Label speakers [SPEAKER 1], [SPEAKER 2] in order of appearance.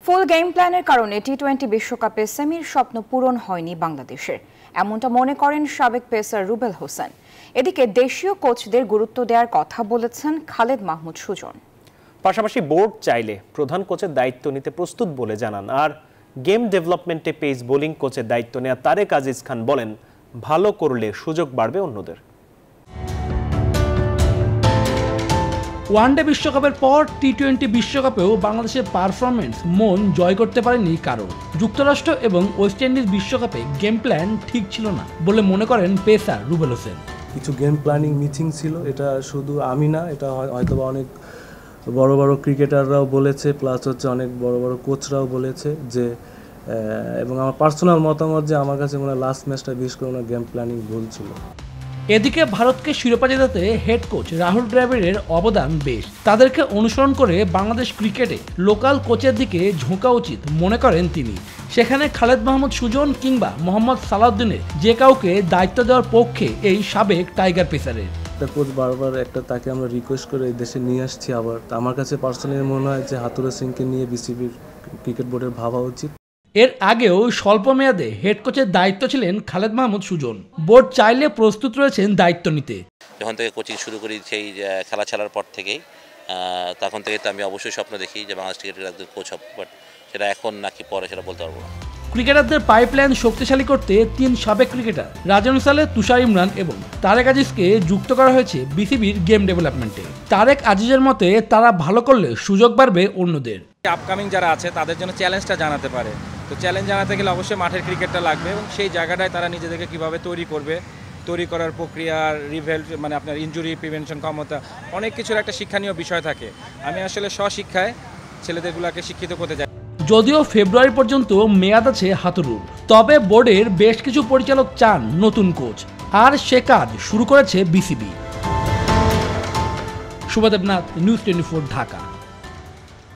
[SPEAKER 1] ফুল game প্ল্যানের কারণে টি-20 বিশ্বকাপে সেমির স্বপ্ন পূরণ হয়নি বাংলাদেশের, এমনটা মনে করেন সাবেক পেসার রুবেল হোসেন। এদিকে দেশীয় কোচদের গুরুত্ব দেওয়ার কথা বলেছেন খালেদ মাহমুদ সুজন।
[SPEAKER 2] পাশাপাশি বোর্ড চাইলে প্রধান কোচের দায়িত্ব নিতে প্রস্তুত বলে জানান। আর গেম ডেভেলপমেন্টে পেস বোলিং কোচের দায়িত্ব নেওয়া তারেক আজিজ খান বলেন, ভালো করলে সুযোগ বাড়বে অন্যদের।
[SPEAKER 3] ওয়ানডে বিশ্বকাপের পর টি-20 বিশ্বকাপেও বাংলাদেশের পারফরমেন্স মন জয় করতে পারেনি কারো। যুক্তরাষ্ট্র এবং ওয়েস্ট ইন্ডিজ বিশ্বকাপে গেম প্ল্যান ঠিক ছিল না বলে মনে করেন পেসার রুবেল হোসেন।
[SPEAKER 4] কিছু গেম প্ল্যানিং মিসিং ছিল, এটা শুধু আমি না, এটা হয়তো অনেক বড় বড় ক্রিকেটাররাও বলেছে, প্লাস হচ্ছে অনেক বড় বড় কোচরাও বলেছে যে, এবং আমার পার্সোনাল মতামত যে আমার কাছে মনে হয় লাস্ট ম্যাচটা বিশেষ করে ওনার গেম প্ল্যানিং ভুল ছিল।
[SPEAKER 3] এদিকে ভারতকে শিরোপা জেতাতে হেড কোচ রাহুল দ্রাবিড়ের অবদান বেশ। তাদেরকে অনুসরণ করে বাংলাদেশ ক্রিকেটে লোকাল কোচের দিকে ঝোঁকা উচিত মনে করেন তিনি। সেখানে খালেদ মাহমুদ সুজন কিংবা মোহাম্মদ সালাউদ্দিনের যে কাউকে দায়িত্ব দেওয়ার পক্ষে এই সাবেক টাইগার পেসারের।
[SPEAKER 4] একটা কোচ বারবার তাকে আমরা রিকোয়েস্ট করে দেশে নিয়ে আসছি। আবার আমার কাছে পার্সোনালি মনে হয় যে হাতুড়া সিংকে নিয়ে বিসিবির ক্রিকেট বোর্ডের ভাবা উচিত।
[SPEAKER 3] এর আগেও স্বল্প মেয়াদে হেড কোচের দায়িত্ব ছিলেন খালেদ মাহমুদ সুজন। বোর্ড চাইলে প্রস্তুত রয়েছেন দায়িত্ব নিতে।
[SPEAKER 5] যখন থেকে কোচিং শুরু করি সেই খেলা ছাড়ার পর থেকেই, তখন থেকে তো আমি অবশ্যই স্বপ্ন দেখি যে বাংলাদেশ ক্রিকেটের একজন কোচ হব, বাট সেটা এখন নাকি পরে সেটা বলতে পারবো না।
[SPEAKER 3] ক্রিকেটারদের পাইপলাইন শক্তিশালী করতে 3 সাবেক ক্রিকেটার রাজন সালে, তুষার ইমরান এবং তারেক আজিজকে যুক্ত করা হয়েছে বিসিবির গেম ডেভেলপমেন্টে। তারেক আজিজের মতে তারা ভালো করলে সুযোগ বাড়বে অন্যদের।
[SPEAKER 6] আপকামিং যারা আছে তাদের জন্য চ্যালেঞ্জটা জানাতে পারে, তো চ্যালেঞ্জ জানাতে গেলে অবশ্যই মাঠের ক্রিকেটটা লাগবে এবং সেই জায়গাটায় তারা নিজেদেরকে কীভাবে তৈরি করার প্রক্রিয়া, মানে আপনার ইনজুরি প্রিভেনশন ক্ষমতা, অনেক কিছুর একটা শিক্ষণীয় বিষয় থাকে। আমি আসলে স্বশিক্ষায় ছেলেদেরগুলোকে শিক্ষিত করতে চাই।
[SPEAKER 3] যদিও ফেব্রুয়ারি পর্যন্ত মেয়াদ আছে হাতুড়ুর, তবে বোর্ডের বেশ কিছু পরিচালক চান নতুন কোচ, আর সে কাজ শুরু করেছে বিসিবি। শুভদেবনাথ, নিউজ 24, ঢাকা।